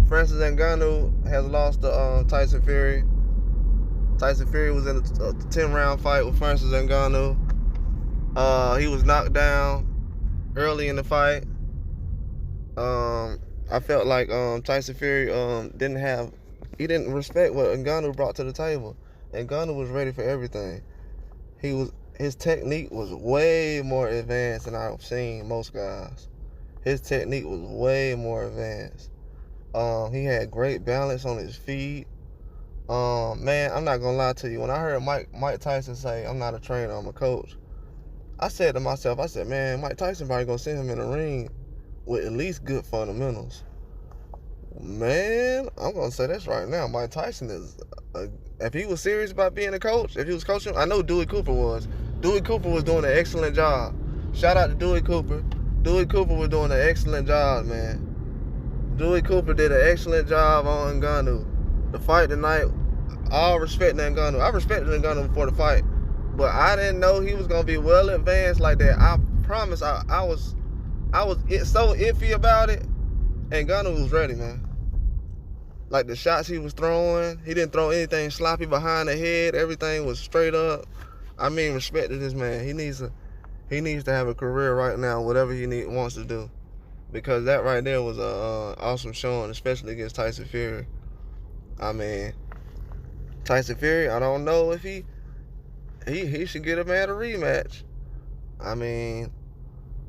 Francis Ngannou has lost to Tyson Fury. Tyson Fury was in a 10-round fight with Francis Ngannou. He was knocked down early in the fight. I felt like Tyson Fury didn't respect what Ngannou brought to the table. Ngannou was ready for everything. His technique was way more advanced than I've seen most guys. His technique was way more advanced. He had great balance on his feet. Man, I'm not gonna lie to you. When I heard Mike Tyson say, "I'm not a trainer, I'm a coach," I said to myself, man, Mike Tyson probably gonna send him in the ring with at least good fundamentals. Man, I'm gonna say this right now. Mike Tyson if he was serious about being a coach, if he was coaching, I know Dewey Cooper was. Dewey Cooper was doing an excellent job. Shout out to Dewey Cooper. Dewey Cooper was doing an excellent job, man. Dewey Cooper did an excellent job on Ngannou. The fight tonight, all respect to Ngannou. I respected Ngannou before the fight, but I didn't know he was gonna be well advanced like that. I promise, I was so iffy about it. And Ngannou was ready, man. Like the shots he was throwing, he didn't throw anything sloppy behind the head. Everything was straight up. I mean, respect to this man. He needs to have a career right now, whatever he wants to do, because that right there was a awesome showing, especially against Tyson Fury. I mean, Tyson Fury, I don't know if he should get a man a rematch. I mean,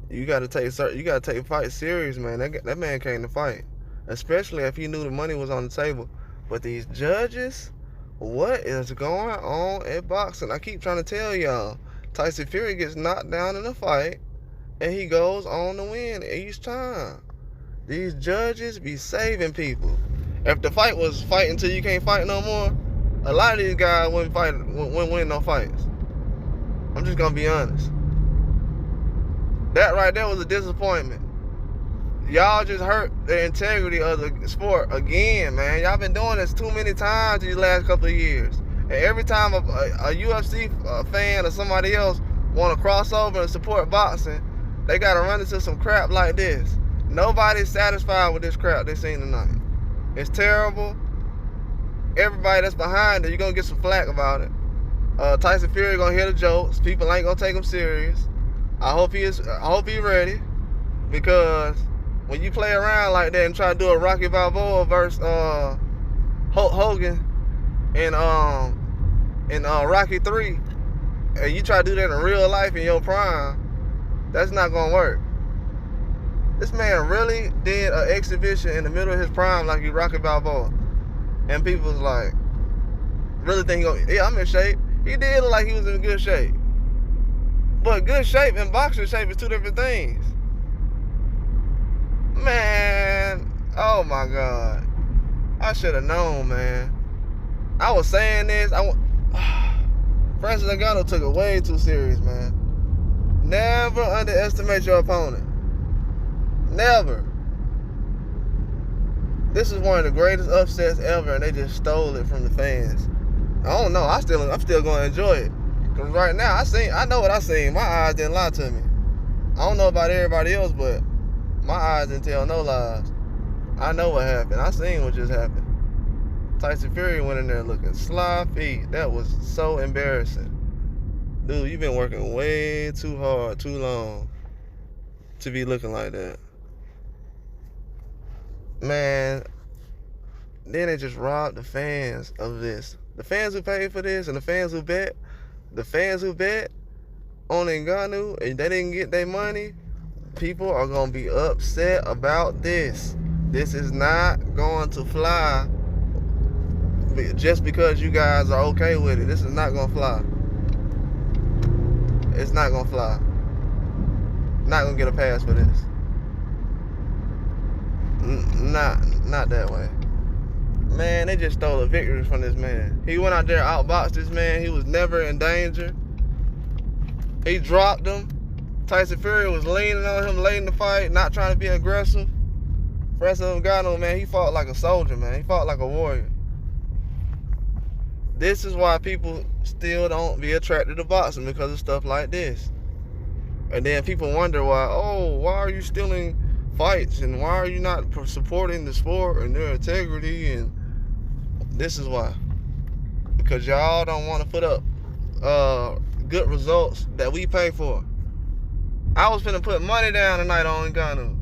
you gotta take fight serious, man. That man came to fight, especially if he knew the money was on the table. But these judges, what is going on at boxing? I keep trying to tell y'all, Tyson Fury gets knocked down in a fight, and he goes on to win each time. These judges be saving people. If the fight was fight until you can't fight no more, a lot of these guys wouldn't win no fights. I'm just gonna be honest. That right there was a disappointment. Y'all just hurt the integrity of the sport again, man. Y'all been doing this too many times these last couple of years. And every time a UFC fan or somebody else want to cross over and support boxing, they got to run into some crap like this. Nobody's satisfied with this crap they seen tonight. It's terrible. Everybody that's behind it, you're going to get some flack about it. Tyson Fury going to hear the jokes. People ain't going to take him serious. I hope he's ready, because when you play around like that and try to do a Rocky Balboa versus Hulk Hogan in Rocky 3, and you try to do that in real life in your prime, that's not gonna work. This man really did an exhibition in the middle of his prime like he Rocky Balboa, and people was like, really think I'm in shape. He did look like he was in good shape. But good shape and boxing shape is two different things. Man, oh my God. I should have known, man. I was saying this. Francis Ngannou took it way too serious, man. Never underestimate your opponent. Never. This is one of the greatest upsets ever, and they just stole it from the fans. I don't know. I'm still gonna enjoy it. Cause right now I know what I seen. My eyes didn't lie to me. I don't know about everybody else, but my eyes didn't tell no lies. I know what happened. I seen what just happened. Tyson Fury went in there looking sloppy. That was so embarrassing. Dude, you've been working way too hard, too long to be looking like that. Man, then they just robbed the fans of this. The fans who paid for this and the fans who bet on Ngannou and they didn't get their money, people are going to be upset about this. This is not going to fly just because you guys are okay with it. This is not going to fly. It's not going to fly. Not going to get a pass for this. Not that way. Man, they just stole a victory from this man. He went out there, outboxed this man. He was never in danger. He dropped him. Tyson Fury was leaning on him late in the fight, not trying to be aggressive. Francis Ngannou, man, he fought like a soldier, man. He fought like a warrior. This is why people still don't be attracted to boxing, because of stuff like this. And then people wonder why are you stealing fights, and why are you not supporting the sport and their integrity? And this is why. Because y'all don't want to put up good results that we pay for. I was finna put money down tonight on Ngannou.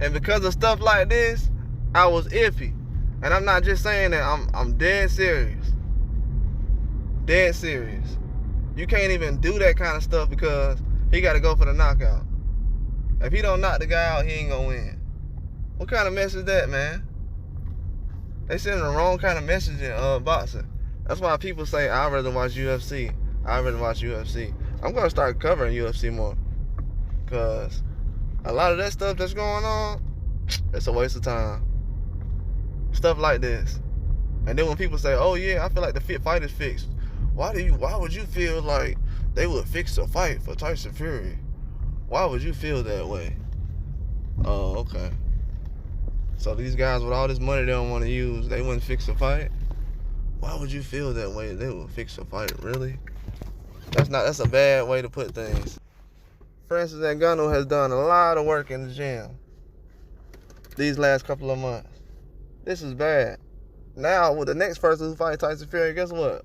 And because of stuff like this, I was iffy. And I'm not just saying that, I'm dead serious. Dead serious. You can't even do that kind of stuff because he got to go for the knockout. If he don't knock the guy out, he ain't gonna win. What kind of message is that, man? They sending the wrong kind of message in boxing. That's why people say, I'd rather watch UFC. I'd rather watch UFC. I'm gonna start covering UFC more. Because a lot of that stuff that's going on, it's a waste of time. Stuff like this. And then when people say, oh yeah, I feel like the fight is fixed. Why would you feel like they would fix a fight for Tyson Fury? Why would you feel that way? Oh, okay. So these guys with all this money they don't want to use, they wouldn't fix a fight? Why would you feel that way? They would fix a fight, really? That's a bad way to put things. Francis Ngannou has done a lot of work in the gym these last couple of months. This is bad. Now, with the next person who fights Tyson Fury, guess what?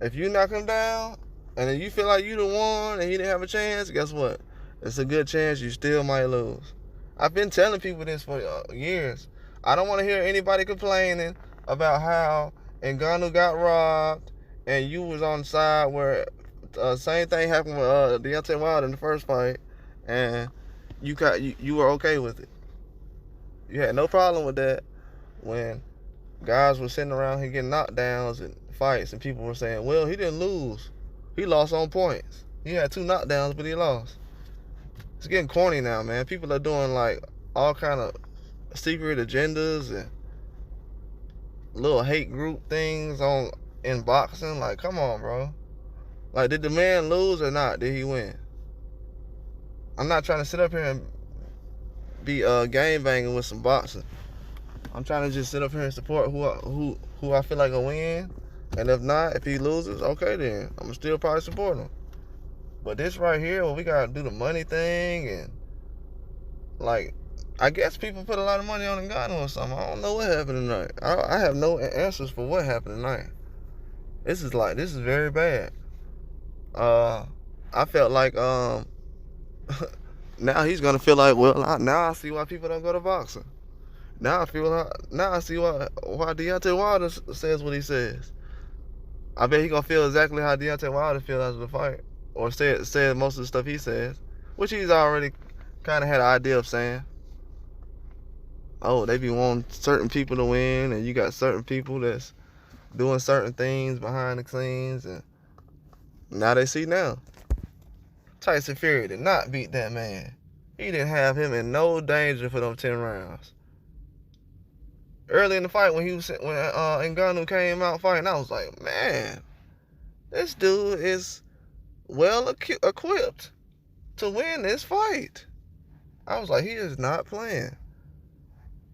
If you knock him down, and then you feel like you the one and he didn't have a chance, guess what? It's a good chance you still might lose. I've been telling people this for years. I don't want to hear anybody complaining about how Ngannou got robbed and you was on the side where same thing happened with Deontay Wilder in the first fight, and you were okay with it. You had no problem with that when guys were sitting around here getting knockdowns and fights, and people were saying, well, he didn't lose. He lost on points. He had 2 knockdowns, but he lost. It's getting corny now, man. People are doing like all kind of secret agendas and little hate group things in boxing. Like, come on, bro. Like, did the man lose or not? Did he win? I'm not trying to sit up here and be game banging with some boxing. I'm trying to just sit up here and support who I feel like will win. And if not, if he loses, okay then. I'm still probably support him. But this right here, well, we gotta do the money thing, and like, I guess people put a lot of money on Ngannou or something. I don't know what happened tonight. I have no answers for what happened tonight. This is very bad. I felt like now he's gonna feel like, well, now I see why people don't go to boxing. Now I see why Deontay Wilder says what he says. I bet he gonna feel exactly how Deontay Wilder feels after the fight, or said most of the stuff he says, which he's already kind of had an idea of saying. Oh, they be wanting certain people to win, and you got certain people that's doing certain things behind the scenes, and now they see now. Tyson Fury did not beat that man. He didn't have him in no danger for them 10 rounds. Early in the fight, when Ngannou came out fighting, I was like, man, this dude is well equipped to win this fight. I was like, he is not playing.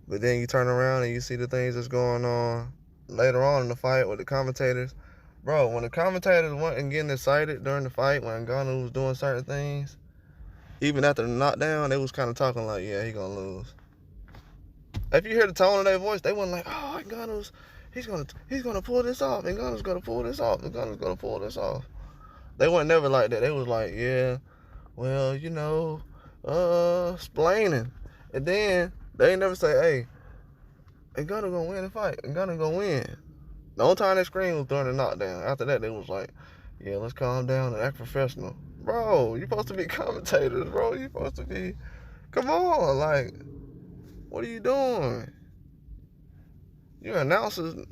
But then you turn around and you see the things that's going on later on in the fight with the commentators. Bro, when the commentators weren't getting excited during the fight, when Ngannou was doing certain things, even after the knockdown, they was kind of talking like, yeah, he gonna lose. If you hear the tone of their voice, they wasn't like, oh, Ngannou's, he's gonna pull this off. Ngannou's gonna pull this off. Ngannou's gonna pull this off. They weren't never like that. They was like, yeah, well, you know, explaining. And then they ain't never say, hey, Ngannou gonna win the fight. Ngannou gonna win. The only time they screamed was during the knockdown. After that, they was like, yeah, let's calm down and act professional. Bro, you supposed to be commentators, bro. You supposed to be, come on, like, what are you doing? You announcers, oh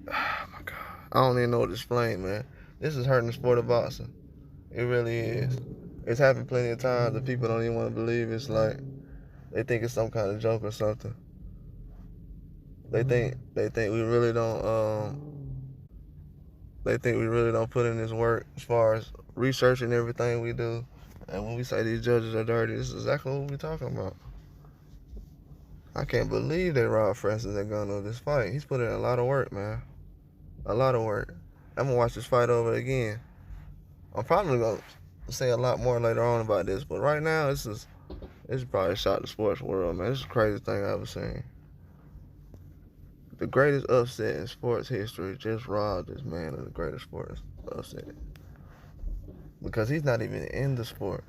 my God. I don't even know what to explain, man. This is hurting the sport of boxing. It really is. It's happened plenty of times that people don't even want to believe. It's like, they think it's some kind of joke or something. They think we really don't put in this work as far as researching everything we do. And when we say these judges are dirty, this is exactly what we're talking about. I can't believe they robbed Francis Ngannou of this fight. He's put in a lot of work, man. A lot of work. I'm gonna watch this fight over again. I'm probably gonna say a lot more later on about this, but right now this is This probably shocked the sports world, man. This is the craziest thing I've ever seen. The greatest upset in sports history just robbed this man of the greatest sports upset. Because he's not even in the sport.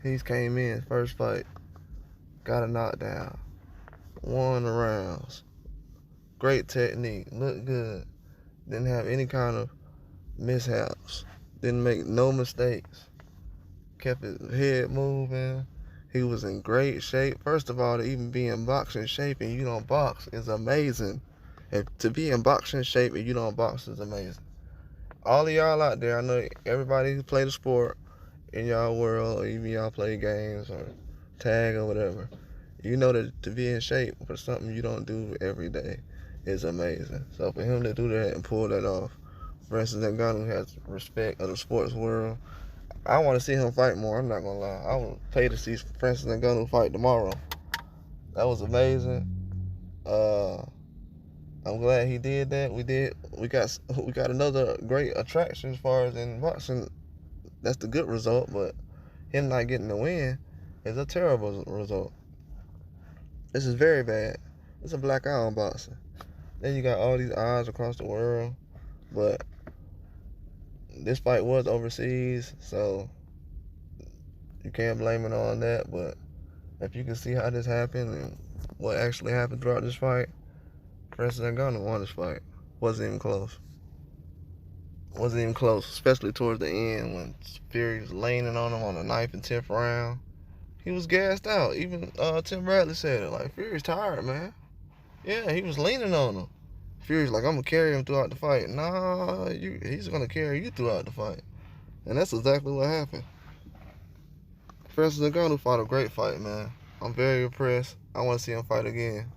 He's came in, first fight, got a knockdown, won the rounds, great technique, looked good, didn't have any kind of mishaps, didn't make no mistakes, kept his head moving. He was in great shape. First of all, to even be in boxing shape and you don't box is amazing. And to be in boxing shape and you don't box is amazing. All of y'all out there, I know everybody who play the sport in y'all world, or even y'all play games or tag or whatever, you know that to be in shape for something you don't do every day is amazing. So for him to do that and pull that off, for instance, Ngannou has respect of the sports world. I want to see him fight more. I'm not gonna lie. I would pay to see Francis Ngannou fight tomorrow. That was amazing. I'm glad he did that. We got another great attraction as far as in boxing. That's the good result, but him not getting the win is a terrible result. This is very bad. It's a black eye on boxing. Then you got all these eyes across the world, but this fight was overseas, so you can't blame it on that. But if you can see how this happened and what actually happened throughout this fight, Francis Ngannou won this fight. Wasn't even close. Wasn't even close, especially towards the end when Fury was leaning on him on the 9th and 10th round. He was gassed out. Even Tim Bradley said it. Like, Fury's tired, man. Yeah, he was leaning on him. Fury's like, I'm going to carry him throughout the fight. Nah, he's going to carry you throughout the fight. And that's exactly what happened. Francis Ngannou fought a great fight, man. I'm very impressed. I want to see him fight again.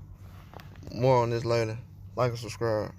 More on this later. Like and subscribe.